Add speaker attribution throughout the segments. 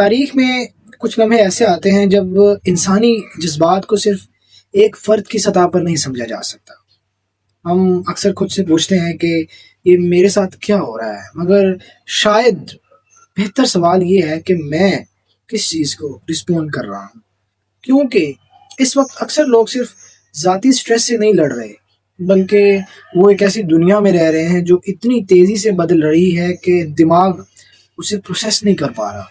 Speaker 1: تاریخ میں کچھ لمحے ایسے آتے ہیں جب انسانی جذبات کو صرف ایک فرد کی سطح پر نہیں سمجھا جا سکتا۔ ہم اکثر خود سے پوچھتے ہیں کہ یہ میرے ساتھ کیا ہو رہا ہے، مگر شاید بہتر سوال یہ ہے کہ میں کس چیز کو رسپونڈ کر رہا ہوں، کیونکہ اس وقت اکثر لوگ صرف ذاتی سٹریس سے نہیں لڑ رہے، بلکہ وہ ایک ایسی دنیا میں رہ رہے ہیں جو اتنی تیزی سے بدل رہی ہے کہ دماغ اسے پروسیس نہیں کر پا رہا۔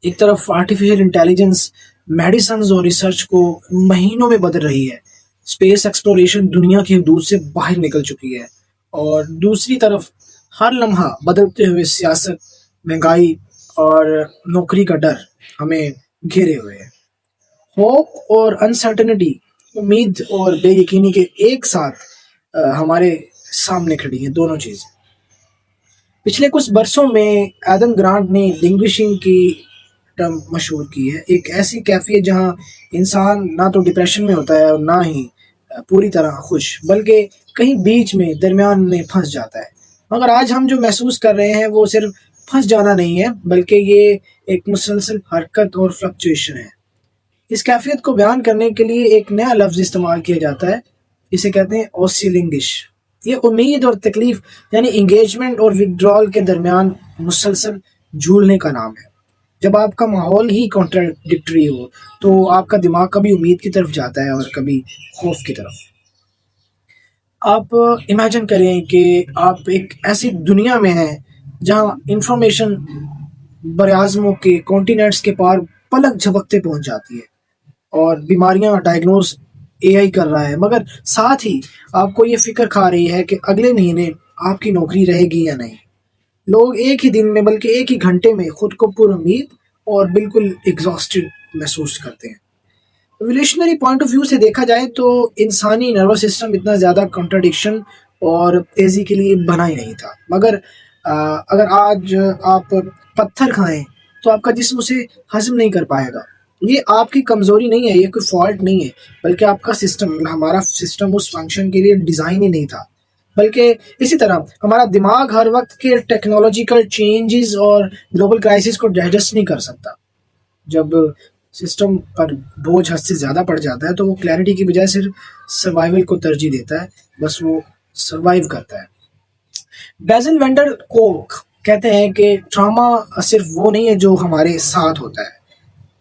Speaker 1: ایک طرف آرٹیفیشل انٹیلیجنس میڈیسنز اور ریسرچ کو مہینوں میں بدل رہی ہے، اسپیس ایکسپلوریشن دنیا کی حدود سے باہر نکل چکی ہے، اور دوسری طرف ہر لمحہ بدلتے ہوئے سیاست، مہنگائی اور نوکری کا ڈر ہمیں گھیرے ہوئے ہے۔ ہوپ اور انسرٹنٹی، امید اور بے یقینی کے ایک ساتھ ہمارے سامنے کھڑی ہیں دونوں چیزیں۔ پچھلے کچھ برسوں میں ایڈم گرانٹ نے لنگویشنگ کی ٹرم مشہور کی ہے، ایک ایسی کیفیت جہاں انسان نہ تو ڈپریشن میں ہوتا ہے اور نہ ہی پوری طرح خوش، بلکہ کہیں بیچ میں درمیان میں پھنس جاتا ہے۔ مگر آج ہم جو محسوس کر رہے ہیں وہ صرف پھنس جانا نہیں ہے، بلکہ یہ ایک مسلسل حرکت اور فلکچویشن ہے۔ اس کیفیت کو بیان کرنے کے لیے ایک نیا لفظ استعمال کیا جاتا ہے، اسے کہتے ہیں اوسیلنگش۔ یہ امید اور تکلیف یعنی انگیجمنٹ اور وڈرال کے درمیان مسلسل جھولنے کا نام ہے۔ جب آپ کا ماحول ہی کانٹراڈکٹری ہو تو آپ کا دماغ کبھی امید کی طرف جاتا ہے اور کبھی خوف کی طرف۔ آپ امیجن کریں کہ آپ ایک ایسی دنیا میں ہیں جہاں انفارمیشن براعظموں کے کانٹیننٹس کے پار پلک جھپکتے پہنچ جاتی ہے، اور بیماریاں ڈائگنوز اے آئی کر رہا ہے، مگر ساتھ ہی آپ کو یہ فکر کھا رہی ہے کہ اگلے مہینے آپ کی نوکری رہے گی یا نہیں۔ لوگ ایک ہی دن میں بلکہ ایک ہی گھنٹے میں خود کو پر امید اور بالکل ایگزاسٹڈ محسوس کرتے ہیں۔ ایولیوشنری پوائنٹ آف ویو سے دیکھا جائے تو انسانی نروس سسٹم اتنا زیادہ کنٹراڈکشن اور تیزی کے لیے بنا ہی نہیں تھا، مگر اگر آج آپ پتھر کھائیں تو آپ کا جسم اسے ہضم نہیں کر پائے گا۔ یہ آپ کی کمزوری نہیں ہے، یہ کوئی فالٹ نہیں ہے، بلکہ آپ کا سسٹم، ہمارا سسٹم اس فنکشن کے لیے ڈیزائن ہی نہیں تھا۔ بلکہ اسی طرح ہمارا دماغ ہر وقت کے ٹیکنالوجیکل چینجز اور گلوبل کرائسس کو ڈائجسٹ نہیں کر سکتا۔ جب سسٹم پر بوجھ حد سے زیادہ پڑ جاتا ہے تو وہ کلیئرٹی کی بجائے صرف سروائیول کو ترجیح دیتا ہے، بس وہ سروائیو کرتا ہے۔ بیزل وینڈر کوک کہتے ہیں کہ ٹراما صرف وہ نہیں ہے جو ہمارے ساتھ ہوتا ہے،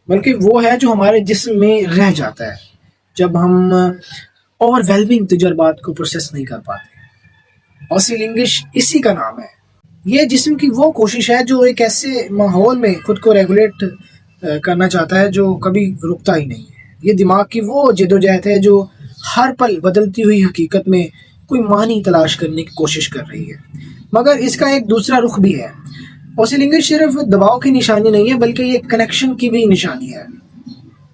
Speaker 1: بلکہ وہ ہے جو ہمارے جسم میں رہ جاتا ہے جب ہم اوور ویلمنگ تجربات کو پروسیس نہیں کر پاتے۔ اوسیلنگش اسی کا نام ہے۔ یہ جسم کی وہ کوشش ہے جو ایک ایسے ماحول میں خود کو ریگولیٹ کرنا چاہتا ہے جو کبھی رکتا ہی نہیں ہے۔ یہ دماغ کی وہ جدوجہد ہے جو ہر پل بدلتی ہوئی حقیقت میں کوئی معنی تلاش کرنے کی کوشش کر رہی ہے، مگر اس کا ایک دوسرا رخ بھی ہے۔ اوسیلنگش صرف دباؤ کی نشانی نہیں ہے، بلکہ یہ کنیکشن کی بھی نشانی ہے۔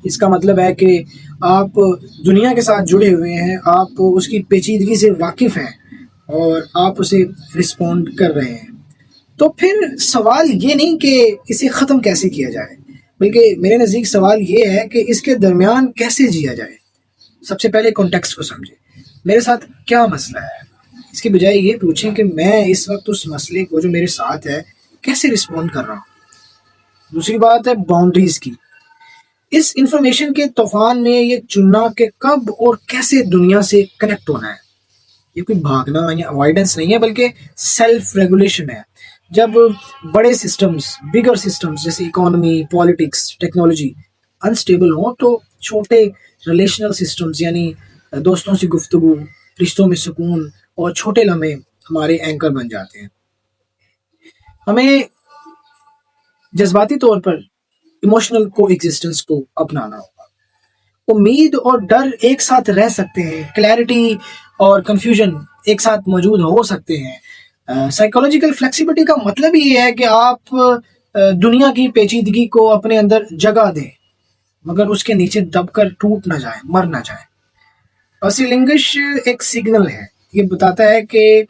Speaker 1: اس کا مطلب ہے کہ آپ دنیا کے ساتھ جڑے ہوئے ہیں، آپ اس کی پیچیدگی سے واقف ہیں اور آپ اسے رسپونڈ کر رہے ہیں۔ تو پھر سوال یہ نہیں کہ اسے ختم کیسے کیا جائے، بلکہ میرے نزدیک سوال یہ ہے کہ اس کے درمیان کیسے جیا جائے۔ سب سے پہلے کانٹیکسٹ کو سمجھیں، میرے ساتھ کیا مسئلہ ہے، اس کی بجائے یہ پوچھیں کہ میں اس وقت اس مسئلے کو جو میرے ساتھ ہے کیسے رسپونڈ کر رہا ہوں۔ دوسری بات ہے باؤنڈریز کی۔ اس انفارمیشن کے طوفان میں یہ چننا کہ کب اور کیسے دنیا سے کنیکٹ ہونا ہے، یہ کوئی بھاگنا یا اوائیڈنس نہیں ہے، بلکہ سیلف ریگولیشن ہے۔ جب بڑے سسٹمز، بگر سسٹمز جیسے اکانومی، پالیٹکس، ٹیکنالوجی انسٹیبل ہوں تو چھوٹے ریلیشنل سسٹمز یعنی دوستوں سے گفتگو، رشتوں میں سکون اور چھوٹے لمحے ہمارے اینکر بن جاتے ہیں۔ ہمیں جذباتی طور پر ایموشنل کو ایگزسٹنس کو اپنانا ہوگا۔ امید اور ڈر ایک ساتھ رہ سکتے ہیں، کلیئرٹی اور کنفیوژن ایک ساتھ موجود ہو سکتے ہیں۔ سائیکولوجیکل فلیکسیبلٹی کا مطلب یہ ہے کہ آپ دنیا کی پیچیدگی کو اپنے اندر جگہ دیں، مگر اس کے نیچے دب کر ٹوٹ نہ جائیں، مر نہ جائیں۔ اوسیلنگش ایک سگنل ہے، یہ بتاتا ہے کہ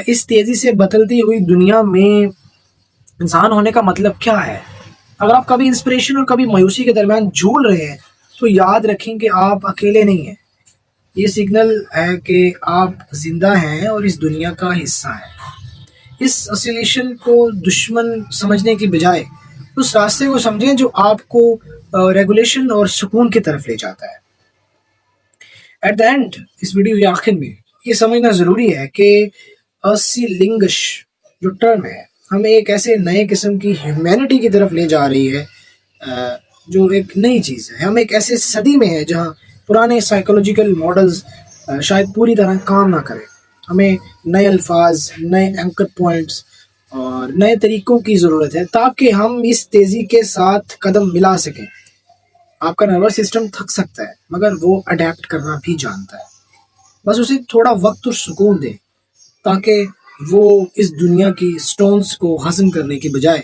Speaker 1: اس تیزی سے بدلتی ہوئی دنیا میں انسان ہونے کا مطلب کیا ہے۔ اگر آپ کبھی انسپریشن اور کبھی مایوسی کے درمیان جھول رہے ہیں تو یاد رکھیں کہ آپ اکیلے نہیں ہیں۔ یہ سگنل ہے کہ آپ زندہ ہیں اور اس دنیا کا حصہ ہیں۔ اس اوسیلیشن کو دشمن سمجھنے کی بجائے اس راستے کو سمجھیں جو آپ کو ریگولیشن اور سکون کی طرف لے جاتا ہے۔ ایٹ دا اینڈ، اس ویڈیو کے آخر میں یہ سمجھنا ضروری ہے کہ اسی لنگش جو ٹرم ہے ہمیں ایک ایسے نئے قسم کی ہیومینٹی کی طرف لے جا رہی ہے، جو ایک نئی چیز ہے۔ ہم ایک ایسے صدی میں ہیں جہاں پرانے سائیکولوجیکل ماڈلز شاید پوری طرح کام نہ کریں۔ ہمیں نئے الفاظ، نئے اینکر پوائنٹس اور نئے طریقوں کی ضرورت ہے تاکہ ہم اس تیزی کے ساتھ قدم ملا سکیں۔ آپ کا نروس سسٹم تھک سکتا ہے مگر وہ اڈیپٹ کرنا بھی جانتا ہے، بس اسے تھوڑا وقت اور سکون دیں تاکہ وہ اس دنیا کی سٹونز کو ہضم کرنے کے بجائے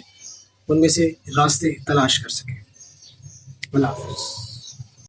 Speaker 1: ان میں سے راستے تلاش کر سکیں۔ اللہ حافظ۔